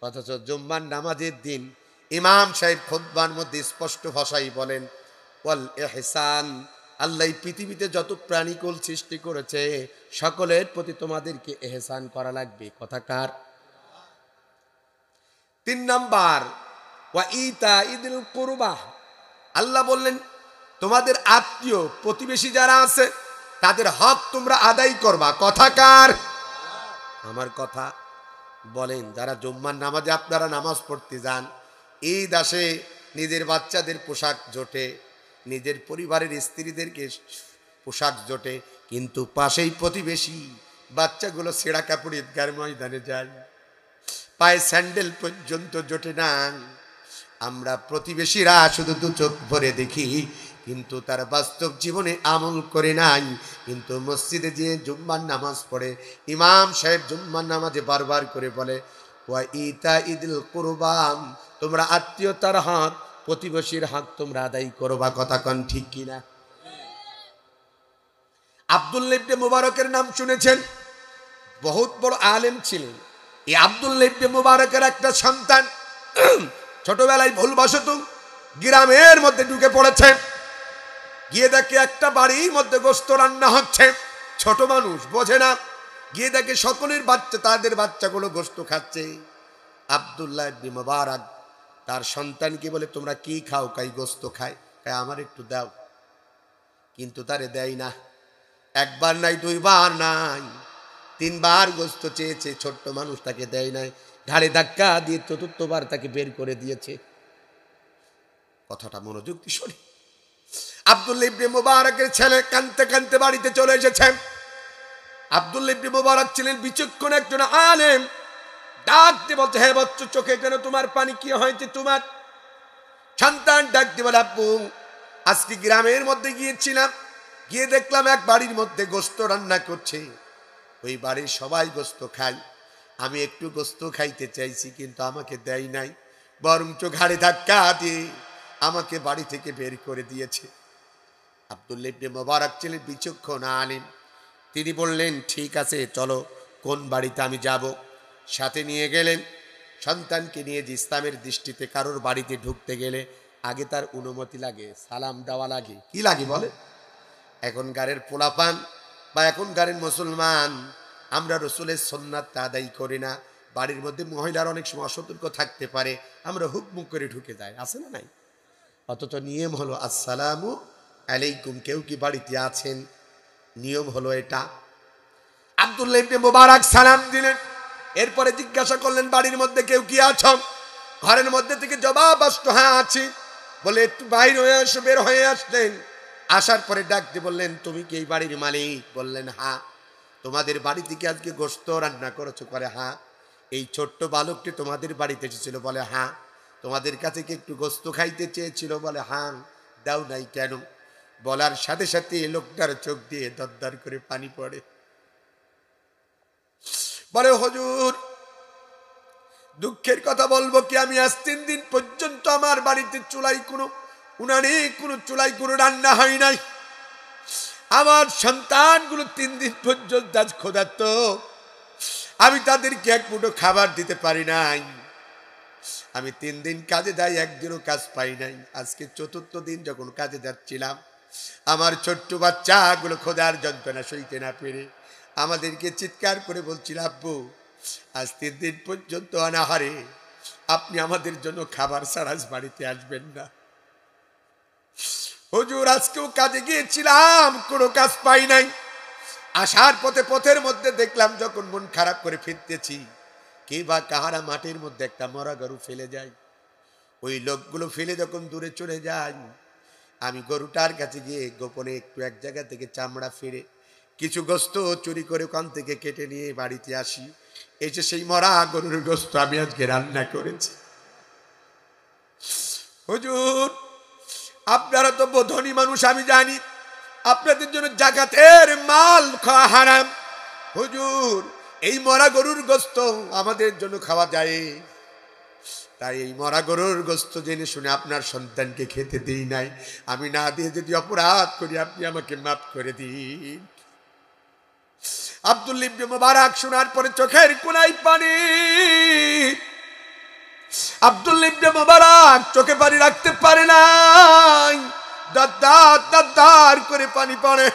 অথচ জুম্মার নামাজের দিন ইমাম সাহেব খুতবার মধ্যে স্পষ্ট ভাষায় বলেন, ওয়াল ইহসান, আল্লাহ পৃথিবীতে যত প্রাণীকুল সৃষ্টি করেছে সকলের প্রতি তোমাদেরকে ইহসান করা লাগবে। কথা কার? তিন নাম্বার ওয়া ইতাইদিল কুরবা, আল্লাহ বললেন তোমাদের আত্মীয় প্রতিবেশী যারা আছে তাদের হক তোমরা আদায় করবা। কথা কার? আমার কথা। বলেন যারা জুম্মার নামাজে আপনারা নামাজ পড়তে যান, ঈদ আসে, নিজের বাচ্চাদের পোশাক জোটে, নিজের পরিবারের স্ত্রীদেরকে পোশাক জোটে, কিন্তু পাশেই প্রতিবেশী বাচ্চাগুলো ছেঁড়া কাপড় ঈদগার ময়দানে যায়, পায়ে স্যান্ডেল পর্যন্ত জোটে না। আমরা প্রতিবেশীরা শুধু দু চোখ ভরে দেখি, কিন্তু তার বাস্তব জীবনে আমল করে নাই। কিন্তু মসজিদে যে জুম্মার নামাজ পড়ে, ইমাম সাহেব জুম্মার নামাজে বারবার করে বলে ওয়া ইতাইদিল কুরবা, তোমরা আত্মীয়তার হক, প্রতিবেশীর হক তোমরা আদায় করবা। কথা কন ঠিক কিনা? আব্দুল্লাহ ইবনে মুবারকের নাম শুনেছেন? বহুত বড় আলেম ছিলেন। এই আব্দুল্লাহ ইবনে মুবারকের একটা সন্তান ছোটবেলায় ভুলবশত গ্রামের মধ্যে ঢুকে পড়েছে। গিয়ে দেখে একটা বাড়ির মধ্যে গোশত রান্না হচ্ছে। ছোট মানুষ বোঝে না, গিয়ে দেখে সকলের বাচ্চা, তাদের বাচ্চাগুলো গোশত খাচ্ছে। আব্দুল্লাহ ইবনে মুবারক তার সন্তানকে বলে তোমরা কি খাও? কাই গোশত খায়। কাই আমার একটু দাও। কিন্তু তারে দেয় না। একবার নাই, দুইবার নাই, তিনবার গোশত চেয়েছে, ছোট্ট মানুষ তাকে দেয় নাই। ঘাড়ে ধাক্কা দিয়ে চতুর্থবার তাকে বের করে দিয়েছে। কথাটা মনোযোগ দিয়ে শোনে। আব্দুল্লাহ ইবনে মুবারকের ছেলে কাঁদতে কাঁদতে বাড়িতে চলে এসেছে। আব্দুল্লাহ ইবনে মুবারক ছিলেন বিচক্ষণ একজন আলেম। ডাক দিয়ে বলছে, হে বচ্চ, চোখে কেন তোমার পানি? কি হয়েছে তোমার? সন্তান ডাক দিয়ে বলে, আব্বু আজকে গ্রামের মধ্যে গিয়েছিলাম, গিয়ে দেখলাম এক বাড়ির মধ্যে গোশত রান্না করছে। ওই বাড়ির সবাই গোশত খায়, আমি একটু গোশত খাইতে চাইছি, কিন্তু আমাকে দেয় নাই, বরঞ্চ ঘাড়ে ধাক্কা দিয়ে আমাকে বাড়ি থেকে বের করে দিয়েছে। আব্দুল্লাহ ইবনে মুবারক ছিলেন বিচক্ষণ আলিম। তিনি বললেন, ঠিক আছে চলো, কোন বাড়িতে আমি যাব। সাথে নিয়ে গেলেন। সন্তানকে নিয়ে যে ইসলামের দৃষ্টিতে কারোর বাড়িতে ঢুকতে গেলে আগে তার অনুমতি লাগে, সালাম দেওয়া লাগে। কি লাগে বলে? এখনকারের পোলাপান বা এখনকারের মুসলমান, আমরা রসুলের সুন্নাত আদায় করি না। বাড়ির মধ্যে মহিলার অনেক সময় অসতর্ক থাকতে পারে, আমরা হুকমুক করে ঢুকে যাই, আছে না নাই? অথচ নিয়ম হলো আসসালামু আলাইকুম, কেউ কি বাড়িতে আছেন, নিয়ম হলো এটা। আব্দুল্লাহ ইবনে মুবারক সালাম দিলেন। এরপরে জিজ্ঞাসা করলেন, বাড়ির মধ্যে কেউ কি আছো? ঘরের মধ্যে থেকে জবাব আসতো, হ্যাঁ আছি। বলে, একটু বাইরে হয়ে আসো। বের হয়ে আসলেন। আসার পরে ডাক দিয়ে বললেন, তুমি কি এই বাড়ির মালিক? বললেন, হ্যাঁ। তোমাদের বাড়ি থেকে আজকে গোশত রান্না করেছো? করে, হ্যাঁ। এই ছোট্ট বালকটি তোমাদের বাড়িতে এসেছিল? বলে, হ্যাঁ। তোমাদের কাছে কি একটু গোশত খাইতে চেয়েছিল? বলে, হ্যাঁ। দাও নাই কেন? বলার সাথে সাথে লোকটার চোখ দিয়ে দরদর করে পানি পড়ে। বলে, হুজুর দুঃখের কথা বলবো কি, আমি আজ 3 দিন পর্যন্ত আমার বাড়িতে চুলাই কোনো উনানে কোনো চুলাই কোনো রান্না হয় নাই। আমার সন্তানগুলো 3 দিন পর্যন্ত আজ ক্ষুধার্ত, আমি তাদেরকে এক মুঠো খাবার দিতে পারি নাই। আমি 3 দিন কাজে যাই, একদিনও কাজ পাই নাই। আজকে 4র্থ দিন যখন কাজে যাচ্ছিলাম, আমার ছোট্ট বাচ্চাগুলো ক্ষুধার যন্ত্রণা সইতে না পেরে আমাদেরকে চিৎকার করে বলছিল, আব্বু আজ 3 দিন পর্যন্ত অনাহারে, আপনি আমাদের জন্য খাবার ছাড়া বাড়িতে আসবেন না। হুজুর আজকেও কাজে গিয়েছিলাম, কোনো কাজ পাই নাই। আসার পথে পথের মধ্যে দেখলাম, যখন মন খারাপ করে ফিরতেছি, কে বা কাহারা মাটির মধ্যে একটা মরা গরু ফেলে যায়। ওই লোকগুলো ফেলে যখন দূরে চলে যায়, আমি গরুটার কাছে গিয়ে গোপনে একটু এক জায়গা থেকে চামড়া ফিরে কিছু গোস্ত চুরি করে ওখান থেকে কেটে নিয়ে বাড়িতে আসি। এসে সেই মরা গরুর গোস্ত আমি আজকে রান্না করেছি। হুজুর আপনারা তো ধনী মানুষ, আমি জানি আপনাদের জন্য জাকাতের মাল খাওয়া হারাম। হুজুর এই মরা গরুর গোস্ত আমাদের জন্য খাওয়া যায়, তাই এই মরা গরুর গোস্ত জেনে শুনে আপনার সন্তানকে খেতে দিই নাই। আমি না দিয়ে যদি অপরাধ করি, আপনি আমাকে মাফ করে দিন। আব্দুল্লাহ ইবনে মুবারক শোনার পরে চোখের কোণায় পানি। আব্দুল্লাহ ইবনে মুবারক চোখে পানি রাখতে পারে নাই, দাঁত করে পানি পড়ে।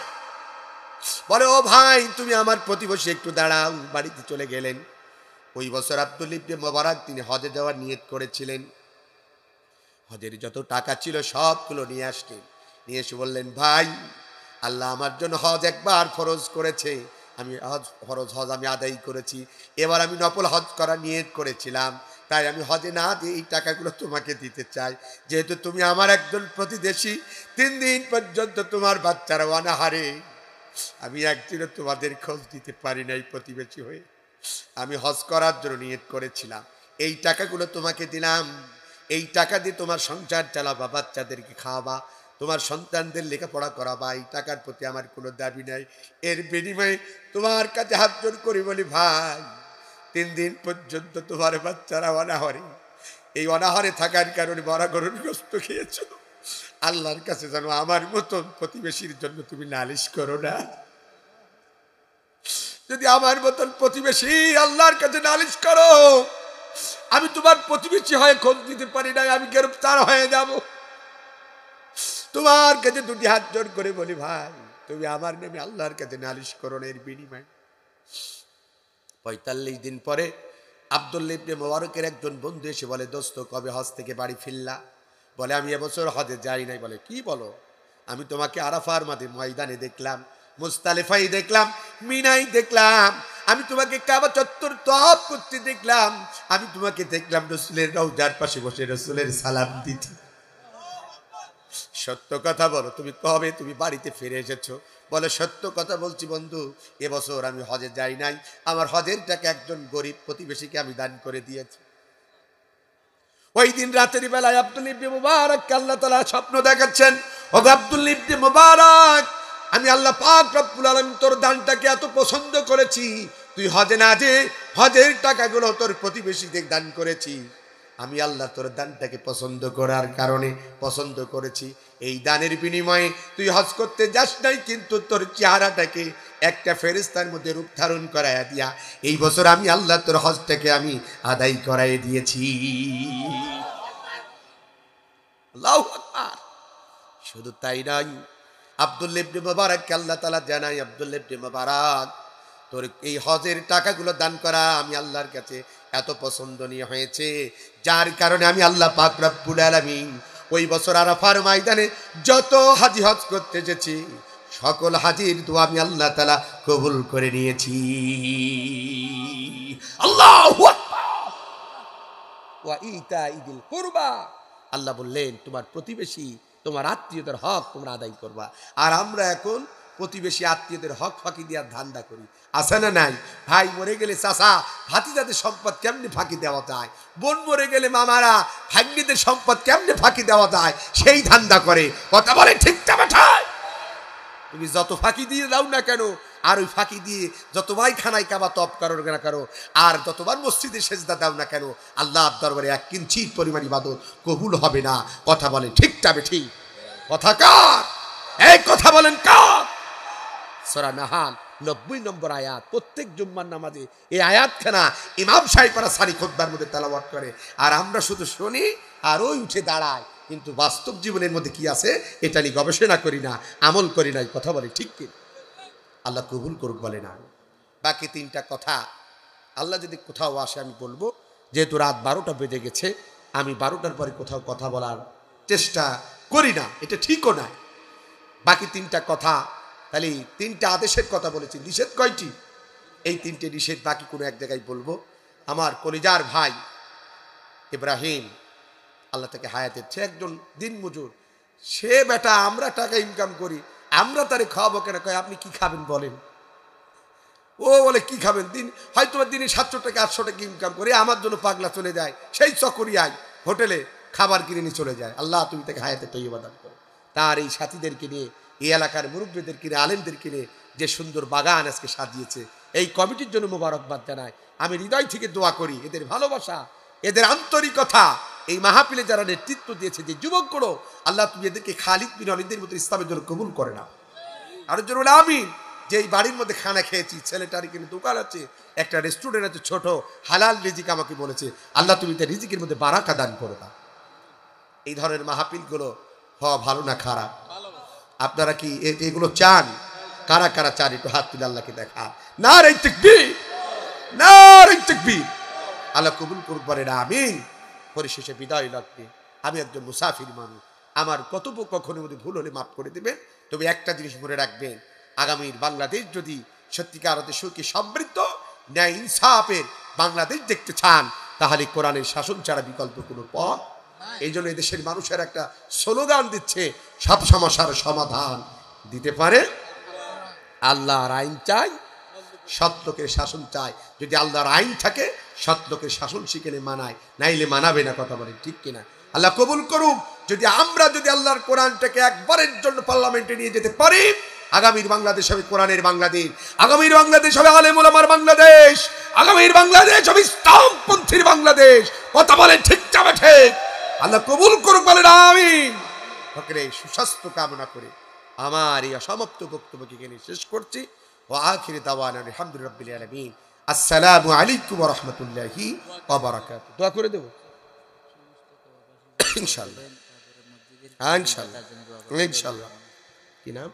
বলে, ও ভাই তুমি আমার প্রতিবেশী, একটু দাঁড়াও। বাড়িতে চলে গেলেন। ওই বছর আব্দুল্লাহ ইবনে মুবারক তিনি হজে যাওয়ার নিয়ত করেছিলেন। হজের যত টাকা ছিল সবগুলো নিয়ে আসলেন। নিয়ে এসে বললেন, ভাই আল্লাহ আমার জন্য হজ একবার ফরজ করেছে, আমি ফরজ হজ আমি আদায় করেছি। এবার আমি নফল হজ করার নিয়ত করেছিলাম, তাই আমি হজে না দিয়ে এই টাকাগুলো তোমাকে দিতে চাই। যেহেতু তুমি আমার একজন প্রতিবেশী, 3 দিন পর্যন্ত তোমার বাচ্চারা অনাহারে, আমি একদিনও তোমাদের খোঁজ দিতে পারি নাই প্রতিবেশী হয়ে। আমি হজ করার জন্য নিয়ত করেছিলাম, এই টাকাগুলো তোমাকে দিলাম। এই টাকা দিয়ে তোমার সংসার চালাবা, বাচ্চাদেরকে খাওয়াবা, তোমার সন্তানদের লেখাপড়া করাবা। এই টাকার প্রতি আমার কোনো দাবি নাই। এর বিনিময়ে তোমার কাছে হাত জোড় করি বলি, ভাই 3 দিন পর্যন্ত তোমার বাচ্চারা অনাহারে, এই অনাহারে থাকার কারণে মরা গরুর গোশত খেয়েছো। আল্লাহর কাছে যেন আমার মতন প্রতিবেশীর জন্য তুমি নালিশ করো না। যদি আমার মতন প্রতিবেশী আল্লাহর কাছে নালিশ করো, আমি তোমার প্রতিবেশী হয়ে খোঁজ দিতে পারি না, আমি গ্রেফতার হয়ে যাব। তোমার কাছে 2টি হাত জোড় করে বলি, ভাই তুমি আমার নামে আল্লাহর কাছে নালিশ করো না। এর বিনিময় 45 দিন পরে আব্দুল্লাহ ইবনে মুবারকের একজন বন্ধু এসে বলে, দোস্ত কবে হজ থেকে বাড়ি ফিরলা? বলে, আমি এবছর হজে যাই নাই। বলে, কি বলো? আমি তোমাকে আরাফার মাঠে ময়দানে দেখলাম, মুজদালিফায় দেখলাম, মিনায় দেখলাম, আমি তোমাকে কাবা চত্বর তওয়াফ করতে দেখলাম, আমি তোমাকে দেখলাম রাসূলের রওজার পাশে বসে রাসূলের সালাম দিতে। সত্য কথা বলো, তুমি কবে তুমি বাড়িতে ফিরে এসেছো? বলে, সত্য কথা বলছি বন্ধু, এবছর আমি হজে যাই নাই, আমার হজের টাকা একজন গরিব প্রতিবেশীকে আমি দান করে দিয়েছি। ওই দিন রাতের বেলায় আব্দুল্লাহ ইবনে মুবারককে আল্লাহ তাআলা স্বপ্ন দেখাচ্ছেন, ও আব্দুল্লাহ ইবনে মুবারক, আমি আল্লাহ পাক রব্বুল আলামিন তোর দানটাকে এত পছন্দ করেছি, তুই হজে না যে হজের টাকাগুলো তোর প্রতিবেশীদের দান করেছি। আমি আল্লাহ তোর দানটাকে পছন্দ করার কারণে পছন্দ করেছি। এই দানের বিনিময়ে তুই হজ করতে যাস নাই, কিন্তু তোর চেহারাটাকে একটা ফেরেশতার মধ্যে রূপ ধারণ করাইয়া দিয়া এই বছর আমি আল্লাহ তোর হজটাকে আমি আদায় করাই দিয়েছি। আল্লাহু আকবার। শুধু তাই নয়, আব্দুল্লাহ ইবনে মুবারককে আল্লাহ তাআলা জানাই, আব্দুল্লাহ ইবনে মুবারক তোর এই হজের টাকাগুলো দান করা আমি আল্লাহর কাছে এত পছন্দনীয় হয়েছে, যার কারণে আমি আল্লাহ পাক রব্বুল আলামিন ওই বছর আরাফার ময়দানে যত হাজি হজ করতে এসেছি সকল হাজির দোয়া আমি আল্লাহ তাআলা কবুল করে নিয়েছি। আল্লাহু আকবার। ওয়া ইতাইদিল কুরবা, আল্লাহ বললেন তোমার প্রতিবেশী তোমার আত্মীয়দের হক তোমরা আদায় করবা। আর আমরা এখন প্রতিবেশী আত্মীয়দের হক ফাঁকি দেওয়ার ধান্দা করি, আছে না নাই? ভাই মরে গেলে চাচা ভাতিজাদের সম্পদ কেমনে ফাঁকি দেওয়া যায়, বোন মরে গেলে মামারা ভাগ্নিদের সম্পদ কেমনে ফাঁকি দেওয়া যায়, সেই ধান্দা করে। কথা বলে ঠিক না বেঠায়? তুমি যত ফাঁকি দিয়ে দাও না কেন, আর ওই ফাঁকি দিয়ে যতবার খানায় কাবা তপ করো না করো, আর যতবার মসজিদে সেজদা দাও না কেন, আল্লাহর দরবারে এক কিঞ্চিত পরিমাণ ইবাদত কবুল হবে না। কথা বলেন ঠিক না বেঠিক? কথা কার? এই কথা বলেন কার? সূরা নাহাল 90 নম্বর আয়াত। প্রত্যেক জুম্মার নামাজে এই আয়াতখানা ইমাম সাহেব পারা সারি খুতবার মধ্যে তেলাওয়াত করে, আর আমরা শুধু শুনি আর ওই উঠে দাঁড়ায়, কিন্তু বাস্তব জীবনের মধ্যে কি আছে এটা নিয়ে গবেষণা করি না, আমল করি না। কথা বলে ঠিক কি? আল্লাহ কবুল করুক বলে না। বাকি তিনটা কথা আল্লাহ যদি কোথাও আসে আমি বলবো, যেহেতু রাত 12টা বেজে গেছে, আমি 12টার পরে কোথাও কথা বলার চেষ্টা করি না, এটা ঠিকও না। বাকি তিনটা কথা, তাহলে তিনটা আদেশের কথা বলেছি, নিষেধ কয়টি? এই তিনটে নিষেধ বাকি কোনো এক জায়গায় বলবো। আমার কলিজার ভাই ইব্রাহিম, আল্লাহ তাকে হায়াতের, সে একজন দিনমজুর। সে বেটা আমরা টাকা ইনকাম করি, আমরা তারে খাওয়াবো কেন? কয় আপনি কি খাবেন বলেন? ও বলে কি খাবেন? দিন হয়তো দিনে 700 টাকা 800 টাকা ইনকাম করে আমার জন্য পাগলা চলে যায়, সেই চকরিয়ায় হোটেলে খাবার কিনে নিয়ে চলে যায়। আল্লাহ তুমি তাকে হায়াতে তৈয়বা দান করো। তার এই সাথীদেরকে নিয়ে, এই এলাকার মুরব্বীদেরকে নিয়ে, আলেমদেরকে নিয়ে যে সুন্দর বাগান আজকে সাজিয়েছে, এই কমিটির জন্য মোবারকবাদ জানাই। আমি হৃদয় থেকে দোয়া করি, এদের ভালোবাসা, এদের আন্তরিকতা, এই মাহফিলে যারা নেতৃত্ব দিয়েছে যে যুবকগুলো, আল্লাহ তুমি এদেরকে খালিদ বিন ওয়ালিদের মতো ইসলামের জন্য কবুল করে না। আর জন্য আমি যে এই বাড়ির মধ্যে খানা খেয়েছি, ছেলেটার কিন্তু দোকান আছে, একটা রেস্টুরেন্ট আছে ছোট, হালাল রিজিক আমাকে বলেছে, আল্লাহ তুমি তার রিজিকের মধ্যে বারাকা দান করো না। এই ধরনের মাহফিলগুলো হওয়া ভালো না খারাপ? আপনারা কি এগুলো চান? কারা কারা চান একটু হাত তুলে আল্লাহকে দেখা। নারে তাকবীর, নারে তাকবীর। আল্লাহ কবুল করুক বলে না আমিন। পরিশেষে বিদায় লাগবে, আমি একজন মুসাফির মানুষ, আমার কখনো মধ্যে ভুল হলে মাফ করে দেবেন। তবে একটা জিনিস মনে রাখবেন, আগামীর বাংলাদেশ যদি সত্যিকার অর্থে সুখী সমৃদ্ধ ন্যায় ইনসাফের বাংলাদেশ দেখতে চান, তাহলে কোরআনের শাসন ছাড়া বিকল্প কোনো পথ। এই জন্য দেশের মানুষের একটা স্লোগান দিচ্ছে, সব সমস্যার সমাধান দিতে পারে আল্লাহর আইন চাই, সৎ লোকের শাসন চাই। যদি আল্লাহর আইন থাকে, সৎ লোকের শাসন শিখে মানায়, নাইলে মানাবে না। কথা বলে ঠিক কিনা? আল্লাহ কবুল করুক। যদি আমরা আল্লাহর কোরআনটাকে একবারের জন্য পার্লামেন্টে নিয়ে যেতে পারি, আগামীর বাংলাদেশ হবে কোরআনের বাংলাদেশ, আগামীর বাংলাদেশ হবে আলেম ওলামার বাংলাদেশ, আগামীর বাংলাদেশ হবে ইসলামপন্থীর বাংলাদেশ। কথা বলেন ঠিক যাবে ঠিক? আল্লাহ কবুল করুক বলেন আমিন। ফকরে সুস্বাস্থ্য কামনা করে আমার এই অসমাপ্ত বক্তব্যকে এখানে শেষ করছি। ওয়া আখিরু দাওয়ানা আলহামদুলিল্লাহি রাব্বিল আলামিন। আসসালামু আলাইকুম ওয়া রাহমাতুল্লাহি ওয়া বারাকাতুহু। দোয়া করে দেব ইনশাআল্লাহ, ইনশাআল্লাহ, ইনশাআল্লাহ। কি নাম?